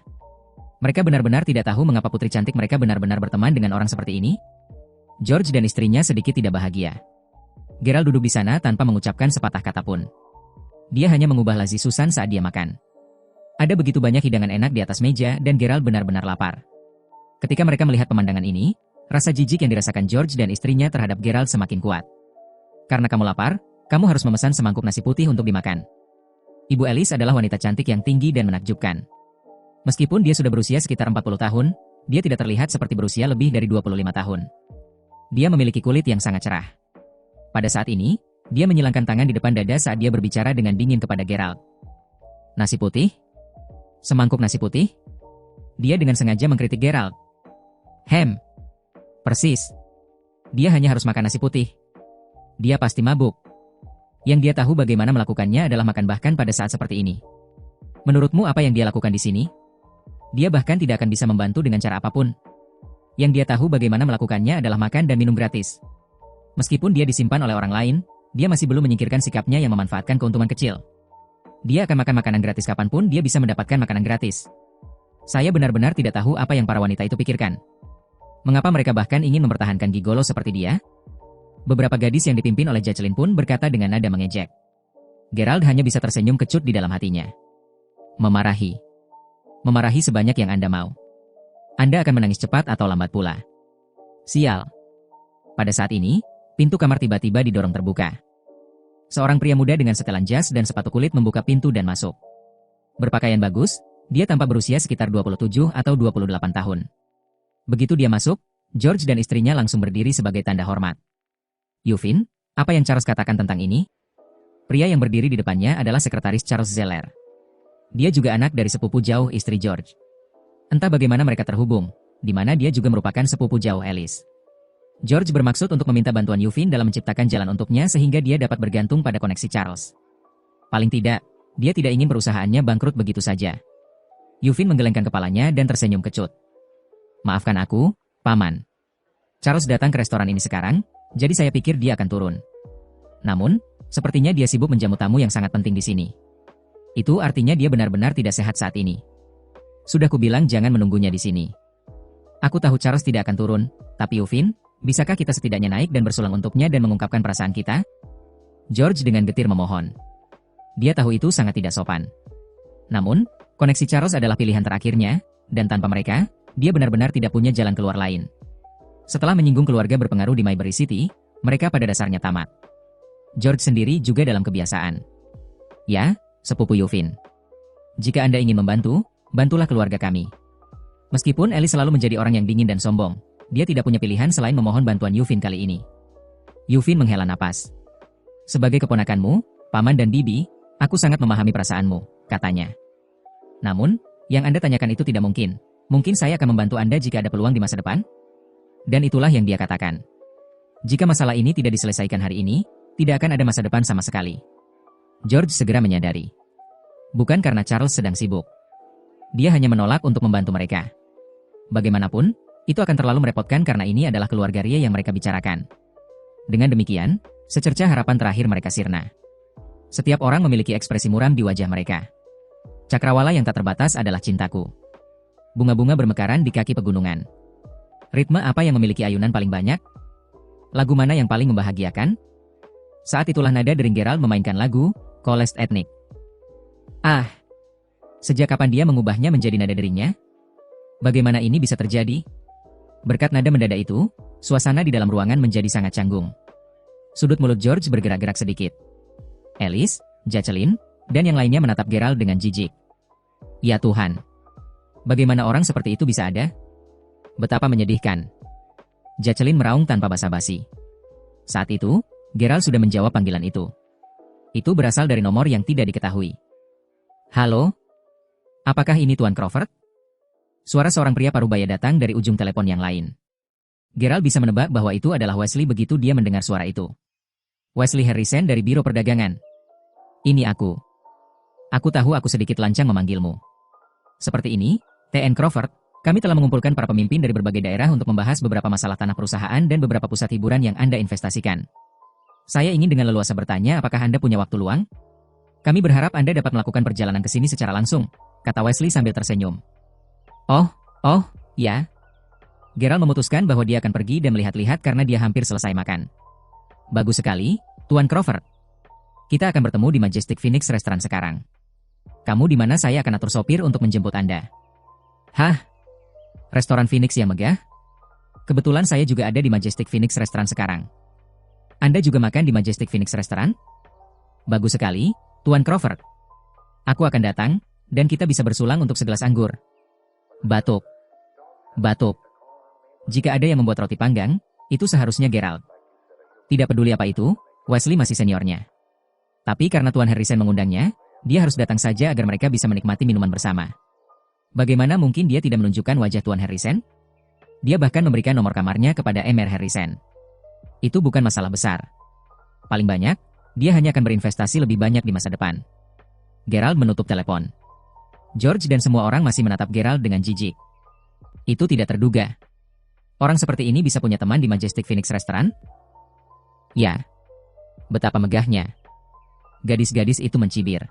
Mereka benar-benar tidak tahu mengapa putri cantik mereka benar-benar berteman dengan orang seperti ini. George dan istrinya sedikit tidak bahagia. Gerald duduk di sana tanpa mengucapkan sepatah kata pun. Dia hanya mengubah lazi Susan saat dia makan. Ada begitu banyak hidangan enak di atas meja dan Gerald benar-benar lapar. Ketika mereka melihat pemandangan ini, rasa jijik yang dirasakan George dan istrinya terhadap Gerald semakin kuat. Karena kamu lapar, kamu harus memesan semangkuk nasi putih untuk dimakan. Ibu Alice adalah wanita cantik yang tinggi dan menakjubkan. Meskipun dia sudah berusia sekitar 40 tahun, dia tidak terlihat seperti berusia lebih dari 25 tahun. Dia memiliki kulit yang sangat cerah. Pada saat ini, dia menyilangkan tangan di depan dada saat dia berbicara dengan dingin kepada Gerald. Nasi putih? Semangkuk nasi putih? Dia dengan sengaja mengkritik Gerald. Persis. Dia hanya harus makan nasi putih. Dia pasti mabuk. Yang dia tahu bagaimana melakukannya adalah makan bahkan pada saat seperti ini. Menurutmu apa yang dia lakukan di sini? Dia bahkan tidak akan bisa membantu dengan cara apapun. Yang dia tahu bagaimana melakukannya adalah makan dan minum gratis. Meskipun dia disimpan oleh orang lain, dia masih belum menyingkirkan sikapnya yang memanfaatkan keuntungan kecil. Dia akan makan makanan gratis kapanpun dia bisa mendapatkan makanan gratis. Saya benar-benar tidak tahu apa yang para wanita itu pikirkan. Mengapa mereka bahkan ingin mempertahankan gigolo seperti dia? Beberapa gadis yang dipimpin oleh Jacqueline pun berkata dengan nada mengejek. Gerald hanya bisa tersenyum kecut di dalam hatinya. Memarahi. Memarahi sebanyak yang Anda mau. Anda akan menangis cepat atau lambat pula. Sial. Pada saat ini, pintu kamar tiba-tiba didorong terbuka. Seorang pria muda dengan setelan jas dan sepatu kulit membuka pintu dan masuk. Berpakaian bagus, dia tampak berusia sekitar 27 atau 28 tahun. Begitu dia masuk, George dan istrinya langsung berdiri sebagai tanda hormat. Yuvin, apa yang Charles katakan tentang ini? Pria yang berdiri di depannya adalah sekretaris Charles Zeller. Dia juga anak dari sepupu jauh istri George. Entah bagaimana mereka terhubung, di mana dia juga merupakan sepupu jauh Alice. George bermaksud untuk meminta bantuan Yuvin dalam menciptakan jalan untuknya sehingga dia dapat bergantung pada koneksi Charles. Paling tidak, Dia tidak ingin perusahaannya bangkrut begitu saja. Yufin menggelengkan kepalanya dan tersenyum kecut. Maafkan aku, Paman. Charles datang ke restoran ini sekarang, jadi saya pikir dia akan turun. Namun, sepertinya dia sibuk menjamu tamu yang sangat penting di sini. Itu artinya dia benar-benar tidak sehat saat ini. Sudah kubilang jangan menunggunya di sini. Aku tahu Charles tidak akan turun, tapi Yufin, bisakah kita setidaknya naik dan bersulang untuknya dan mengungkapkan perasaan kita? George dengan getir memohon. Dia tahu itu sangat tidak sopan. Namun, koneksi Charles adalah pilihan terakhirnya, dan tanpa mereka, dia benar-benar tidak punya jalan keluar lain. Setelah menyinggung keluarga berpengaruh di Maybury City, mereka pada dasarnya tamat. George sendiri juga dalam kebiasaan. Ya, sepupu Yufin. Jika Anda ingin membantu, bantulah keluarga kami. Meskipun Ellie selalu menjadi orang yang dingin dan sombong, dia tidak punya pilihan selain memohon bantuan Yufin kali ini. Yufin menghela napas. Sebagai keponakanmu, Paman dan Bibi, aku sangat memahami perasaanmu, katanya. Namun, yang Anda tanyakan itu tidak mungkin. Mungkin saya akan membantu Anda jika ada peluang di masa depan? Dan itulah yang dia katakan. Jika masalah ini tidak diselesaikan hari ini, tidak akan ada masa depan sama sekali. George segera menyadari. Bukan karena Charles sedang sibuk. Dia hanya menolak untuk membantu mereka. Bagaimanapun, itu akan terlalu merepotkan karena ini adalah keluarga Rie yang mereka bicarakan. Dengan demikian, secerca harapan terakhir mereka sirna. Setiap orang memiliki ekspresi muram di wajah mereka. Cakrawala yang tak terbatas adalah cintaku. Bunga-bunga bermekaran di kaki pegunungan. Ritme apa yang memiliki ayunan paling banyak? Lagu mana yang paling membahagiakan? Saat itulah nada dering Geralt memainkan lagu Kolest Etnik. Ah, sejak kapan dia mengubahnya menjadi nada deringnya? Bagaimana ini bisa terjadi? Berkat nada mendadak itu, suasana di dalam ruangan menjadi sangat canggung. Sudut mulut George bergerak-gerak sedikit. Alice, Jacqueline, dan yang lainnya menatap Geralt dengan jijik. Ya Tuhan. Bagaimana orang seperti itu bisa ada? Betapa menyedihkan. Jacqueline meraung tanpa basa-basi. Saat itu, Geralt sudah menjawab panggilan itu. Itu berasal dari nomor yang tidak diketahui. Halo? Apakah ini Tuan Crawford? Suara seorang pria parubaya datang dari ujung telepon yang lain. Geralt bisa menebak bahwa itu adalah Wesley begitu dia mendengar suara itu. Wesley Harrison dari Biro Perdagangan. Ini aku. Aku tahu aku sedikit lancang memanggilmu. Seperti ini, T.N. Crawford, kami telah mengumpulkan para pemimpin dari berbagai daerah untuk membahas beberapa masalah tanah perusahaan dan beberapa pusat hiburan yang Anda investasikan. Saya ingin dengan leluasa bertanya apakah Anda punya waktu luang? Kami berharap Anda dapat melakukan perjalanan ke sini secara langsung, kata Wesley sambil tersenyum. Oh, ya. Geralt memutuskan bahwa dia akan pergi dan melihat-lihat karena dia hampir selesai makan. Bagus sekali, Tuan Crawford. Kita akan bertemu di Majestic Phoenix Restaurant sekarang. Kamu di mana saya akan atur sopir untuk menjemput Anda. Hah? Restoran Phoenix yang megah? Kebetulan saya juga ada di Majestic Phoenix Restaurant sekarang. Anda juga makan di Majestic Phoenix Restaurant? Bagus sekali, Tuan Crawford. Aku akan datang, dan kita bisa bersulang untuk segelas anggur. Batuk. Batuk. Jika ada yang membuat roti panggang, itu seharusnya Geralt. Tidak peduli apa itu, Wesley masih seniornya. Tapi karena Tuan Harrison mengundangnya, dia harus datang saja agar mereka bisa menikmati minuman bersama. Bagaimana mungkin dia tidak menunjukkan wajah Tuan Harrison? Dia bahkan memberikan nomor kamarnya kepada Emer Harrison. Itu bukan masalah besar. Paling banyak, dia hanya akan berinvestasi lebih banyak di masa depan. Geralt menutup telepon. George dan semua orang masih menatap Geralt dengan jijik. Itu tidak terduga. Orang seperti ini bisa punya teman di Majestic Phoenix Restaurant? Ya. Betapa megahnya. Gadis-gadis itu mencibir.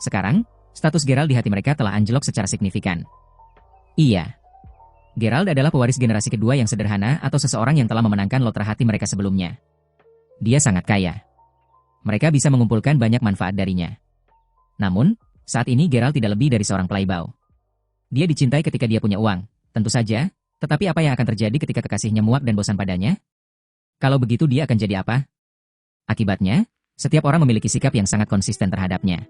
Sekarang, status Geralt di hati mereka telah anjlok secara signifikan. Iya. Geralt adalah pewaris generasi kedua yang sederhana atau seseorang yang telah memenangkan lotre hati mereka sebelumnya. Dia sangat kaya. Mereka bisa mengumpulkan banyak manfaat darinya. Namun, saat ini Geralt tidak lebih dari seorang playboy. Dia dicintai ketika dia punya uang, tentu saja, tetapi apa yang akan terjadi ketika kekasihnya muak dan bosan padanya? Kalau begitu dia akan jadi apa? Akibatnya, setiap orang memiliki sikap yang sangat konsisten terhadapnya.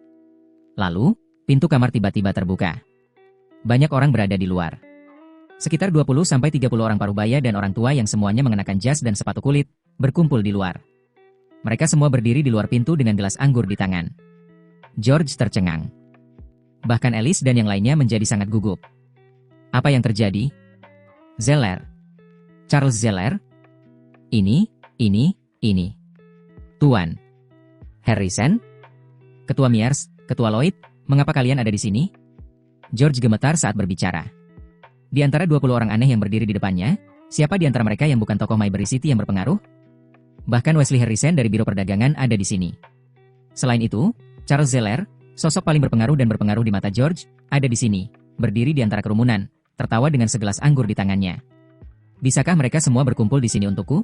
Lalu, pintu kamar tiba-tiba terbuka. Banyak orang berada di luar. Sekitar 20-30 orang parubaya dan orang tua yang semuanya mengenakan jas dan sepatu kulit, berkumpul di luar. Mereka semua berdiri di luar pintu dengan gelas anggur di tangan. George tercengang. Bahkan Alice dan yang lainnya menjadi sangat gugup. Apa yang terjadi? Zeller. Charles Zeller? Ini. Tuan Harrison? Ketua Mears, Ketua Lloyd, mengapa kalian ada di sini? George gemetar saat berbicara. Di antara 20 orang aneh yang berdiri di depannya, siapa di antara mereka yang bukan tokoh Mayberry City yang berpengaruh? Bahkan Wesley Harrison dari Biro Perdagangan ada di sini. Selain itu, Charles Zeller, sosok paling berpengaruh dan berpengaruh di mata George, ada di sini, berdiri di antara kerumunan, tertawa dengan segelas anggur di tangannya. Bisakah mereka semua berkumpul di sini untukku?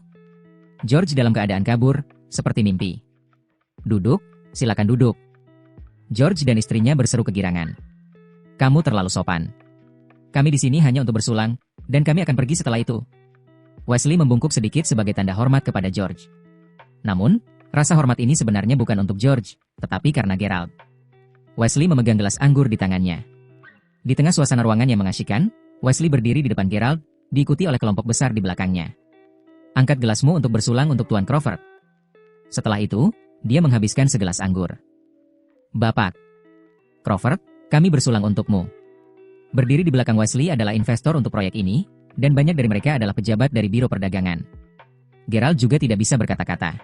George dalam keadaan kabur, seperti mimpi. Duduk, silakan duduk. George dan istrinya berseru kegirangan. Kamu terlalu sopan. Kami di sini hanya untuk bersulang, dan kami akan pergi setelah itu. Wesley membungkuk sedikit sebagai tanda hormat kepada George. Namun, rasa hormat ini sebenarnya bukan untuk George, tetapi karena Gerald. Wesley memegang gelas anggur di tangannya. Di tengah suasana ruangan yang mengasyikkan, Wesley berdiri di depan Gerald, diikuti oleh kelompok besar di belakangnya. Angkat gelasmu untuk bersulang untuk Tuan Crawford. Setelah itu, dia menghabiskan segelas anggur. Bapak Crawford, kami bersulang untukmu. Berdiri di belakang Wesley adalah investor untuk proyek ini, dan banyak dari mereka adalah pejabat dari Biro Perdagangan. Gerald juga tidak bisa berkata-kata.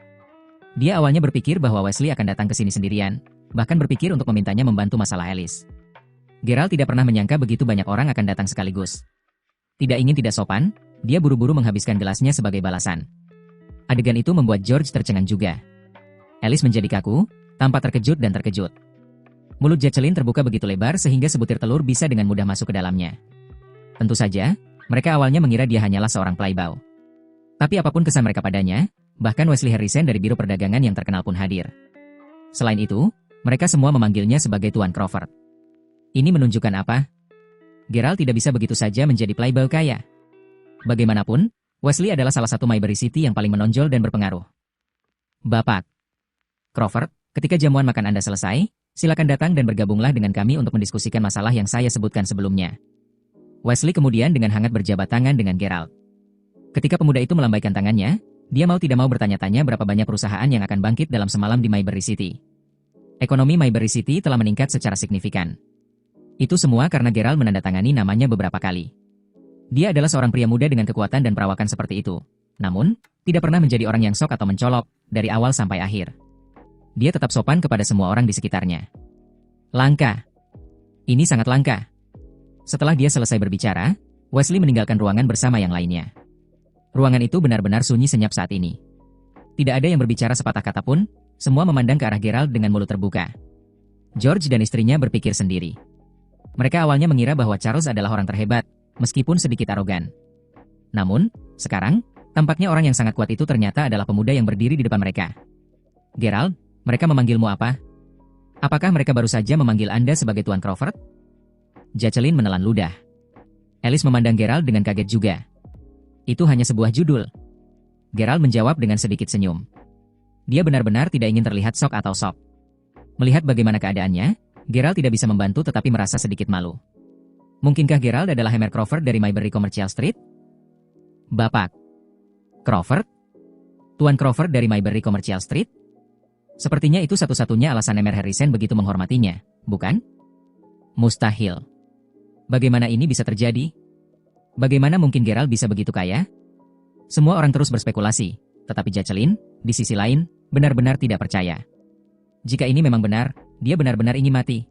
Dia awalnya berpikir bahwa Wesley akan datang ke sini sendirian, bahkan berpikir untuk memintanya membantu masalah Alice. Gerald tidak pernah menyangka begitu banyak orang akan datang sekaligus. Tidak ingin tidak sopan, dia buru-buru menghabiskan gelasnya sebagai balasan. Adegan itu membuat George tercengang juga. Alice menjadi kaku, tampak terkejut dan terkejut. Mulut Jacqueline terbuka begitu lebar sehingga sebutir telur bisa dengan mudah masuk ke dalamnya. Tentu saja, mereka awalnya mengira dia hanyalah seorang playboy. Tapi apapun kesan mereka padanya, bahkan Wesley Harrison dari Biro Perdagangan yang terkenal pun hadir. Selain itu, mereka semua memanggilnya sebagai Tuan Crawford. Ini menunjukkan apa? Gerald tidak bisa begitu saja menjadi playboy kaya. Bagaimanapun, Wesley adalah salah satu Mayberry City yang paling menonjol dan berpengaruh. Bapak Crawford, ketika jamuan makan Anda selesai, silakan datang dan bergabunglah dengan kami untuk mendiskusikan masalah yang saya sebutkan sebelumnya. Wesley kemudian dengan hangat berjabat tangan dengan Gerald. Ketika pemuda itu melambaikan tangannya, dia mau tidak mau bertanya-tanya berapa banyak perusahaan yang akan bangkit dalam semalam di Mayberry City. Ekonomi Mayberry City telah meningkat secara signifikan. Itu semua karena Gerald menandatangani namanya beberapa kali. Dia adalah seorang pria muda dengan kekuatan dan perawakan seperti itu. Namun, tidak pernah menjadi orang yang sok atau mencolok, dari awal sampai akhir. Dia tetap sopan kepada semua orang di sekitarnya. Langka. Ini sangat langka. Setelah dia selesai berbicara, Wesley meninggalkan ruangan bersama yang lainnya. Ruangan itu benar-benar sunyi senyap saat ini. Tidak ada yang berbicara sepatah kata pun, semua memandang ke arah Gerald dengan mulut terbuka. George dan istrinya berpikir sendiri. Mereka awalnya mengira bahwa Charles adalah orang terhebat, meskipun sedikit arogan. Namun, sekarang, tampaknya orang yang sangat kuat itu ternyata adalah pemuda yang berdiri di depan mereka. Gerald, mereka memanggilmu apa? Apakah mereka baru saja memanggil Anda sebagai Tuan Crawford? Jacqueline menelan ludah. Alice memandang Gerald dengan kaget juga. Itu hanya sebuah judul. Gerald menjawab dengan sedikit senyum. Dia benar-benar tidak ingin terlihat sok atau sok. Melihat bagaimana keadaannya, Gerald tidak bisa membantu tetapi merasa sedikit malu. Mungkinkah Gerald adalah Hammer Crawford dari Mayberry Commercial Street? Bapak Crawford? Tuan Crawford dari Mayberry Commercial Street? Sepertinya itu satu-satunya alasan Hammer Harrison begitu menghormatinya, bukan? Mustahil. Bagaimana ini bisa terjadi? Bagaimana mungkin Gerald bisa begitu kaya? Semua orang terus berspekulasi, tetapi Jacqueline, di sisi lain, benar-benar tidak percaya. Jika ini memang benar, dia benar-benar ingin mati.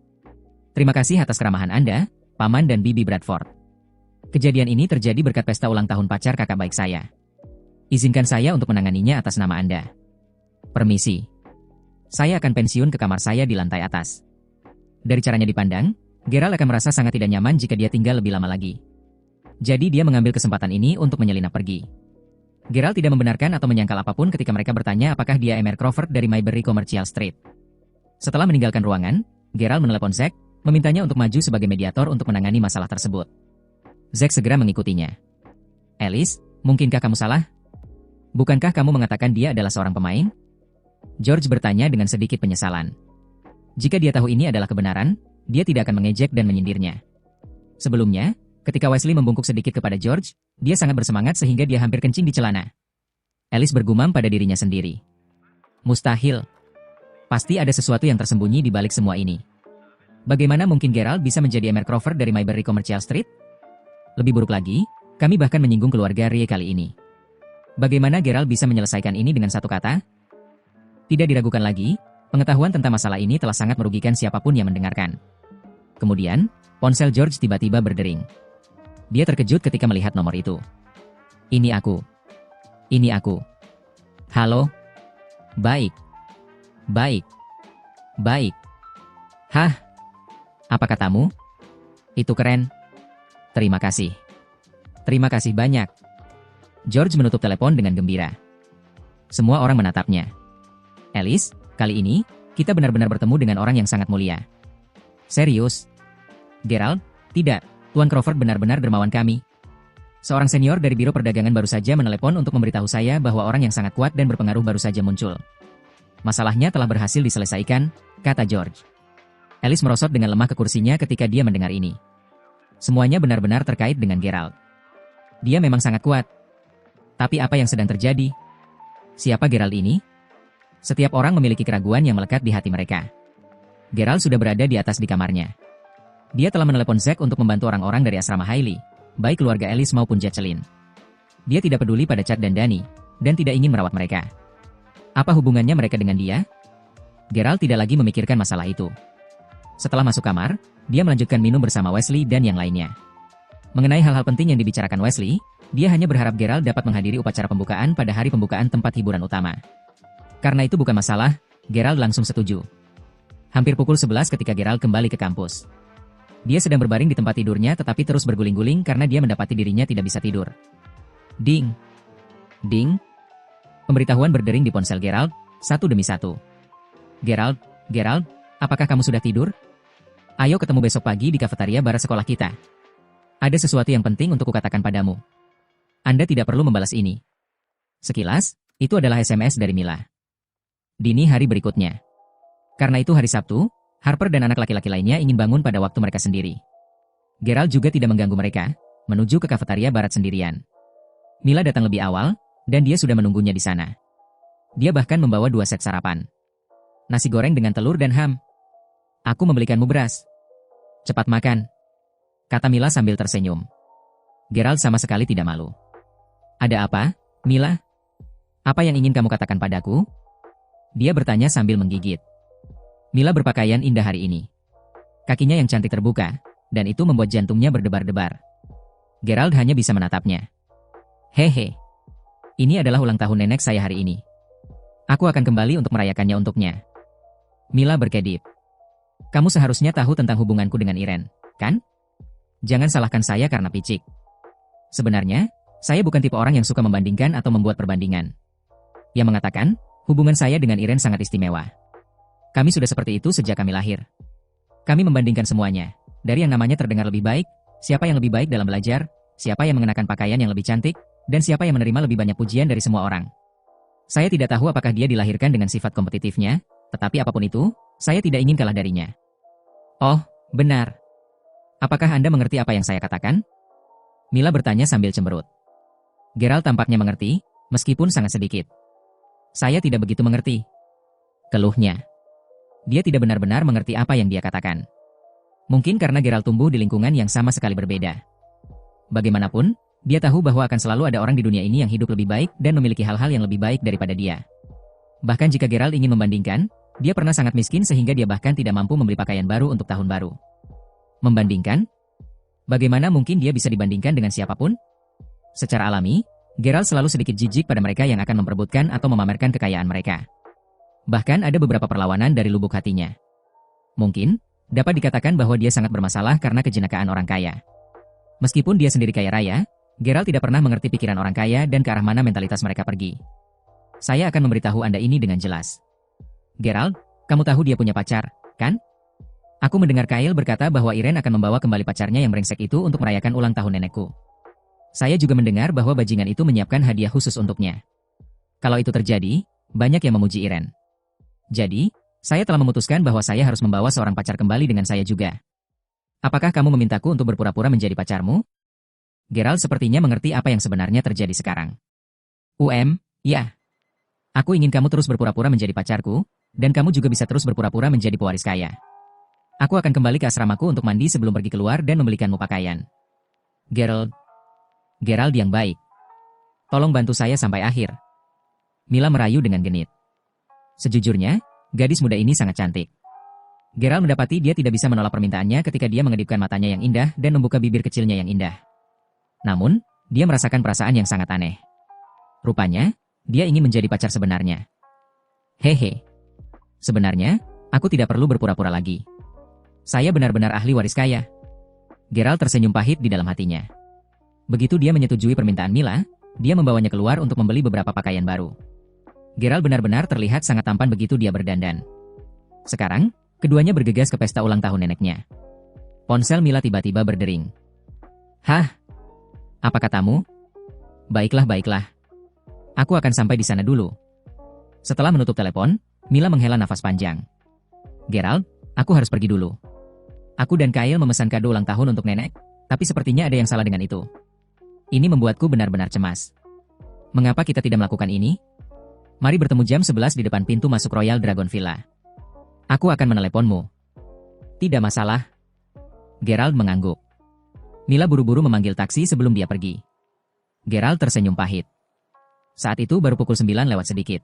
Terima kasih atas keramahan Anda, Paman dan Bibi Bradford. Kejadian ini terjadi berkat pesta ulang tahun pacar kakak baik saya. Izinkan saya untuk menanganinya atas nama Anda. Permisi. Saya akan pensiun ke kamar saya di lantai atas. Dari caranya dipandang, Gerald akan merasa sangat tidak nyaman jika dia tinggal lebih lama lagi. Jadi dia mengambil kesempatan ini untuk menyelinap pergi. Gerald tidak membenarkan atau menyangkal apapun ketika mereka bertanya apakah dia Hammer Crawford dari Mayberry Commercial Street. Setelah meninggalkan ruangan, Gerald menelepon Zack, memintanya untuk maju sebagai mediator untuk menangani masalah tersebut. Zack segera mengikutinya. Alice, mungkinkah kamu salah? Bukankah kamu mengatakan dia adalah seorang pemain? George bertanya dengan sedikit penyesalan. Jika dia tahu ini adalah kebenaran, dia tidak akan mengejek dan menyindirnya. Sebelumnya, ketika Wesley membungkuk sedikit kepada George, dia sangat bersemangat sehingga dia hampir kencing di celana. Alice bergumam pada dirinya sendiri. Mustahil. Pasti ada sesuatu yang tersembunyi di balik semua ini. Bagaimana mungkin Gerald bisa menjadi Hammer Crawford dari Mayberry Commercial Street? Lebih buruk lagi, kami bahkan menyinggung keluarga Rie kali ini. Bagaimana Gerald bisa menyelesaikan ini dengan satu kata? Tidak diragukan lagi, Pengetahuan tentang masalah ini telah sangat merugikan siapapun yang mendengarkan. Kemudian, ponsel George tiba-tiba berdering. Dia terkejut ketika melihat nomor itu. Ini aku. Ini aku. Halo? Baik. Baik. Baik. Hah? Apa katamu? Itu keren. Terima kasih. Terima kasih banyak. George menutup telepon dengan gembira. Semua orang menatapnya. Alice, kali ini, kita benar-benar bertemu dengan orang yang sangat mulia. Serius? Gerald, tidak. Tuan Crawford benar-benar dermawan kami. Seorang senior dari Biro Perdagangan baru saja menelepon untuk memberitahu saya bahwa orang yang sangat kuat dan berpengaruh baru saja muncul. Masalahnya telah berhasil diselesaikan, kata George. Alice merosot dengan lemah ke kursinya ketika dia mendengar ini. Semuanya benar-benar terkait dengan Gerald. Dia memang sangat kuat. Tapi apa yang sedang terjadi? Siapa Gerald ini? Setiap orang memiliki keraguan yang melekat di hati mereka. Gerald sudah berada di atas di kamarnya. Dia telah menelepon Zack untuk membantu orang-orang dari asrama Hailey, baik keluarga Alice maupun Jacqueline. Dia tidak peduli pada Chad dan Danny, dan tidak ingin merawat mereka. Apa hubungannya mereka dengan dia? Gerald tidak lagi memikirkan masalah itu. Setelah masuk kamar, dia melanjutkan minum bersama Wesley dan yang lainnya. Mengenai hal-hal penting yang dibicarakan Wesley, dia hanya berharap Gerald dapat menghadiri upacara pembukaan pada hari pembukaan tempat hiburan utama. Karena itu bukan masalah, Gerald langsung setuju. Hampir pukul 11 ketika Gerald kembali ke kampus. Dia sedang berbaring di tempat tidurnya tetapi terus berguling-guling karena dia mendapati dirinya tidak bisa tidur. Ding! Ding! Pemberitahuan berdering di ponsel Gerald, satu demi satu. Gerald, Gerald, apakah kamu sudah tidur? Ayo ketemu besok pagi di kafetaria bar sekolah kita. Ada sesuatu yang penting untuk kukatakan padamu. Anda tidak perlu membalas ini. Sekilas, itu adalah SMS dari Mila. Dini hari berikutnya. Karena itu hari Sabtu, Harper dan anak laki-laki lainnya ingin bangun pada waktu mereka sendiri. Gerald juga tidak mengganggu mereka, menuju ke kafetaria barat sendirian. Mila datang lebih awal, dan dia sudah menunggunya di sana. Dia bahkan membawa 2 set sarapan. Nasi goreng dengan telur dan ham. Aku membelikanmu beras. Cepat makan, kata Mila sambil tersenyum. Gerald sama sekali tidak malu. Ada apa, Mila? Apa yang ingin kamu katakan padaku? Dia bertanya sambil menggigit. Mila berpakaian indah hari ini. Kakinya yang cantik terbuka, dan itu membuat jantungnya berdebar-debar. Gerald hanya bisa menatapnya. Hehe. Ini adalah ulang tahun nenek saya hari ini. Aku akan kembali untuk merayakannya untuknya. Mila berkedip. Kamu seharusnya tahu tentang hubunganku dengan Irene, kan? Jangan salahkan saya karena picik. Sebenarnya, saya bukan tipe orang yang suka membandingkan atau membuat perbandingan. Ia mengatakan, hubungan saya dengan Irene sangat istimewa. Kami sudah seperti itu sejak kami lahir. Kami membandingkan semuanya, dari yang namanya terdengar lebih baik, siapa yang lebih baik dalam belajar, siapa yang mengenakan pakaian yang lebih cantik, dan siapa yang menerima lebih banyak pujian dari semua orang. Saya tidak tahu apakah dia dilahirkan dengan sifat kompetitifnya, tetapi apapun itu, saya tidak ingin kalah darinya. Oh, benar. Apakah Anda mengerti apa yang saya katakan? Mila bertanya sambil cemberut. Gerald tampaknya mengerti, meskipun sangat sedikit. Saya tidak begitu mengerti. Keluhnya. Dia tidak benar-benar mengerti apa yang dia katakan. Mungkin karena Gerald tumbuh di lingkungan yang sama sekali berbeda. Bagaimanapun, dia tahu bahwa akan selalu ada orang di dunia ini yang hidup lebih baik dan memiliki hal-hal yang lebih baik daripada dia. Bahkan jika Gerald ingin membandingkan, dia pernah sangat miskin sehingga dia bahkan tidak mampu membeli pakaian baru untuk tahun baru. Membandingkan? Bagaimana mungkin dia bisa dibandingkan dengan siapapun? Secara alami, Gerald selalu sedikit jijik pada mereka yang akan memperebutkan atau memamerkan kekayaan mereka. Bahkan ada beberapa perlawanan dari lubuk hatinya. Mungkin, dapat dikatakan bahwa dia sangat bermasalah karena kejenakaan orang kaya. Meskipun dia sendiri kaya raya, Gerald tidak pernah mengerti pikiran orang kaya dan ke arah mana mentalitas mereka pergi. Saya akan memberitahu Anda ini dengan jelas. Gerald, kamu tahu dia punya pacar, kan? Aku mendengar Kyle berkata bahwa Irene akan membawa kembali pacarnya yang brengsek itu untuk merayakan ulang tahun nenekku. Saya juga mendengar bahwa bajingan itu menyiapkan hadiah khusus untuknya. Kalau itu terjadi, banyak yang memuji Irene. Jadi, saya telah memutuskan bahwa saya harus membawa seorang pacar kembali dengan saya juga. Apakah kamu memintaku untuk berpura-pura menjadi pacarmu? Gerald sepertinya mengerti apa yang sebenarnya terjadi sekarang. Ya. Aku ingin kamu terus berpura-pura menjadi pacarku, dan kamu juga bisa terus berpura-pura menjadi pewaris kaya. Aku akan kembali ke asramaku untuk mandi sebelum pergi keluar dan membelikanmu pakaian. Gerald yang baik. Tolong bantu saya sampai akhir. Mila merayu dengan genit. Sejujurnya, Gadis muda ini sangat cantik. Gerald mendapati dia tidak bisa menolak permintaannya ketika dia mengedipkan matanya yang indah dan membuka bibir kecilnya yang indah. Namun, dia merasakan perasaan yang sangat aneh. Rupanya, dia ingin menjadi pacar sebenarnya. Hehe. Sebenarnya, aku tidak perlu berpura-pura lagi. Saya benar-benar ahli waris kaya. Gerald tersenyum pahit di dalam hatinya. Begitu dia menyetujui permintaan Mila, dia membawanya keluar untuk membeli beberapa pakaian baru. Gerald benar-benar terlihat sangat tampan begitu dia berdandan. Sekarang, keduanya bergegas ke pesta ulang tahun neneknya. Ponsel Mila tiba-tiba berdering. Hah? Apa katamu? Baiklah, baiklah. Aku akan sampai di sana dulu. Setelah menutup telepon, Mila menghela nafas panjang. Gerald, aku harus pergi dulu. Aku dan Kyle memesan kado ulang tahun untuk nenek, tapi sepertinya ada yang salah dengan itu. Ini membuatku benar-benar cemas. Mengapa kita tidak melakukan ini? Mari bertemu jam 11 di depan pintu masuk Royal Dragon Villa. Aku akan meneleponmu. Tidak masalah. Gerald mengangguk. Mila buru-buru memanggil taksi sebelum dia pergi. Gerald tersenyum pahit. Saat itu baru pukul 9 lewat sedikit.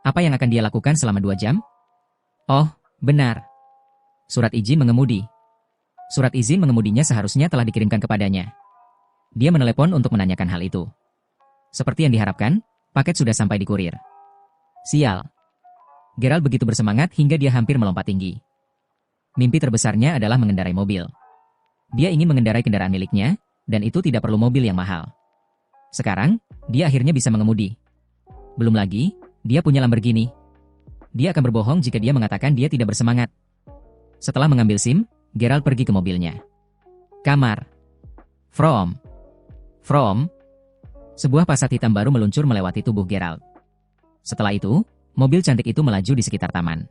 Apa yang akan dia lakukan selama 2 jam? Oh, benar. Surat izin mengemudi. Surat izin mengemudinya seharusnya telah dikirimkan kepadanya. Dia menelepon untuk menanyakan hal itu. Seperti yang diharapkan, paket sudah sampai di kurir. Sial. Gerald begitu bersemangat hingga dia hampir melompat tinggi. Mimpi terbesarnya adalah mengendarai mobil. Dia ingin mengendarai kendaraan miliknya, dan itu tidak perlu mobil yang mahal. Sekarang, dia akhirnya bisa mengemudi. Belum lagi, dia punya Lamborghini. Dia akan berbohong jika dia mengatakan dia tidak bersemangat. Setelah mengambil SIM, Gerald pergi ke mobilnya. Kamar. From. Sebuah Passat hitam baru meluncur melewati tubuh Gerald. Setelah itu, mobil cantik itu melaju di sekitar taman.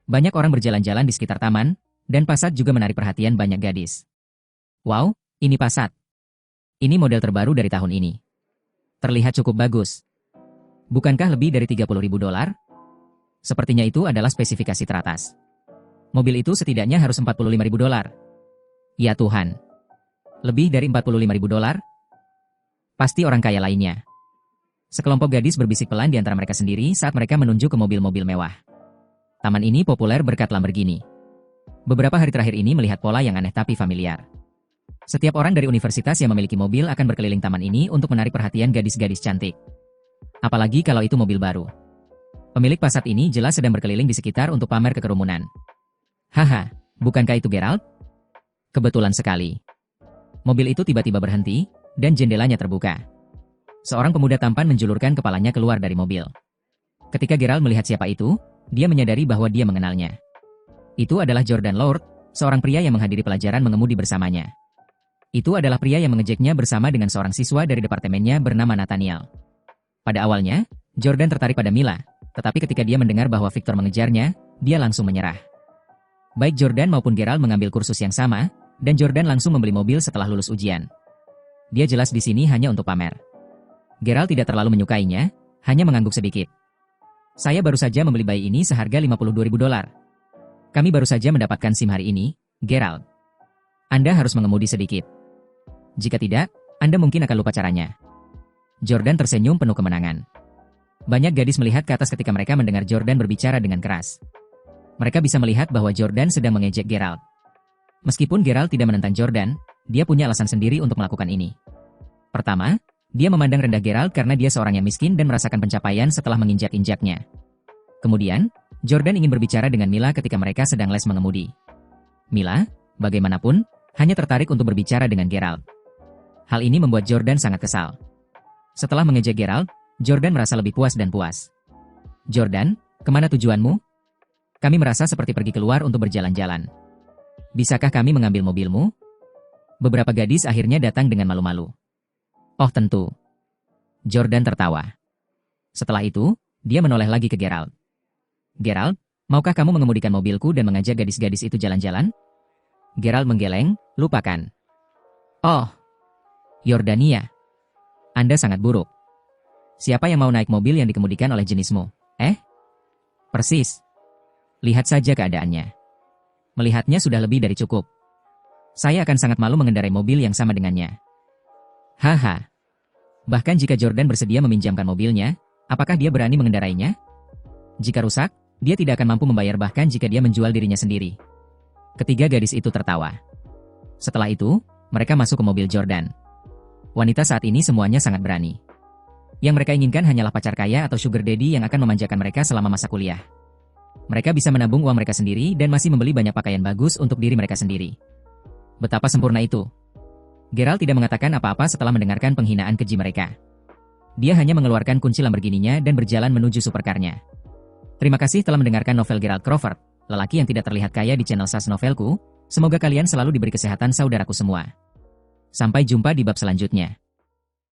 Banyak orang berjalan-jalan di sekitar taman, dan Passat juga menarik perhatian banyak gadis. Wow, ini Passat. Ini model terbaru dari tahun ini. Terlihat cukup bagus. Bukankah lebih dari $30.000? Sepertinya itu adalah spesifikasi teratas. Mobil itu setidaknya harus $45.000. Ya Tuhan. Lebih dari $45.000? Pasti orang kaya lainnya. Sekelompok gadis berbisik pelan di antara mereka sendiri saat mereka menunjuk ke mobil-mobil mewah. Taman ini populer berkat Lamborghini. Beberapa hari terakhir ini melihat pola yang aneh tapi familiar. Setiap orang dari universitas yang memiliki mobil akan berkeliling taman ini untuk menarik perhatian gadis-gadis cantik. Apalagi kalau itu mobil baru. Pemilik Passat ini jelas sedang berkeliling di sekitar untuk pamer ke kerumunan. Haha, bukankah itu Gerald? Kebetulan sekali. Mobil itu tiba-tiba berhenti, dan jendelanya terbuka. Seorang pemuda tampan menjulurkan kepalanya keluar dari mobil. Ketika Gerald melihat siapa itu, dia menyadari bahwa dia mengenalnya. Itu adalah Jordan Lord, seorang pria yang menghadiri pelajaran mengemudi bersamanya. Itu adalah pria yang mengejeknya bersama dengan seorang siswa dari departemennya bernama Nathaniel. Pada awalnya, Jordan tertarik pada Mila, tetapi ketika dia mendengar bahwa Victor mengejarnya, dia langsung menyerah. Baik Jordan maupun Gerald mengambil kursus yang sama, dan Jordan langsung membeli mobil setelah lulus ujian. Dia jelas di sini hanya untuk pamer. Gerald tidak terlalu menyukainya, hanya mengangguk sedikit. Saya baru saja membeli bayi ini seharga $52.000. Kami baru saja mendapatkan SIM hari ini, Gerald. Anda harus mengemudi sedikit. Jika tidak, Anda mungkin akan lupa caranya. Jordan tersenyum penuh kemenangan. Banyak gadis melihat ke atas ketika mereka mendengar Jordan berbicara dengan keras. Mereka bisa melihat bahwa Jordan sedang mengejek Gerald. Meskipun Gerald tidak menentang Jordan, dia punya alasan sendiri untuk melakukan ini. Pertama, dia memandang rendah Gerald karena dia seorang yang miskin dan merasakan pencapaian setelah menginjak-injaknya. Kemudian, Jordan ingin berbicara dengan Mila ketika mereka sedang les mengemudi. Mila, bagaimanapun, hanya tertarik untuk berbicara dengan Gerald. Hal ini membuat Jordan sangat kesal. Setelah mengejek Gerald, Jordan merasa lebih puas dan puas. Jordan, kemana tujuanmu? Kami merasa seperti pergi keluar untuk berjalan-jalan. Bisakah kami mengambil mobilmu? Beberapa gadis akhirnya datang dengan malu-malu. Oh tentu. Jordan tertawa. Setelah itu, dia menoleh lagi ke Gerald. Gerald, maukah kamu mengemudikan mobilku dan mengajak gadis-gadis itu jalan-jalan? Gerald menggeleng, lupakan. Oh, Yordania. Anda sangat buruk. Siapa yang mau naik mobil yang dikemudikan oleh jenismu? Persis. Lihat saja keadaannya. Melihatnya sudah lebih dari cukup. Saya akan sangat malu mengendarai mobil yang sama dengannya. Haha. Bahkan jika Jordan bersedia meminjamkan mobilnya, apakah dia berani mengendarainya? Jika rusak, Dia tidak akan mampu membayar bahkan jika dia menjual dirinya sendiri. Ketiga gadis itu tertawa. Setelah itu, mereka masuk ke mobil Jordan. Wanita saat ini semuanya sangat berani. Yang mereka inginkan hanyalah pacar kaya atau sugar daddy yang akan memanjakan mereka selama masa kuliah. Mereka bisa menabung uang mereka sendiri dan masih membeli banyak pakaian bagus untuk diri mereka sendiri. Betapa sempurna itu. Gerald tidak mengatakan apa-apa setelah mendengarkan penghinaan keji mereka. Dia hanya mengeluarkan kunci Lamborghini-nya dan berjalan menuju supercar-nya. Terima kasih telah mendengarkan novel Gerald Crawford, lelaki yang tidak terlihat kaya di channel SAS Novelku. Semoga kalian selalu diberi kesehatan saudaraku semua. Sampai jumpa di bab selanjutnya.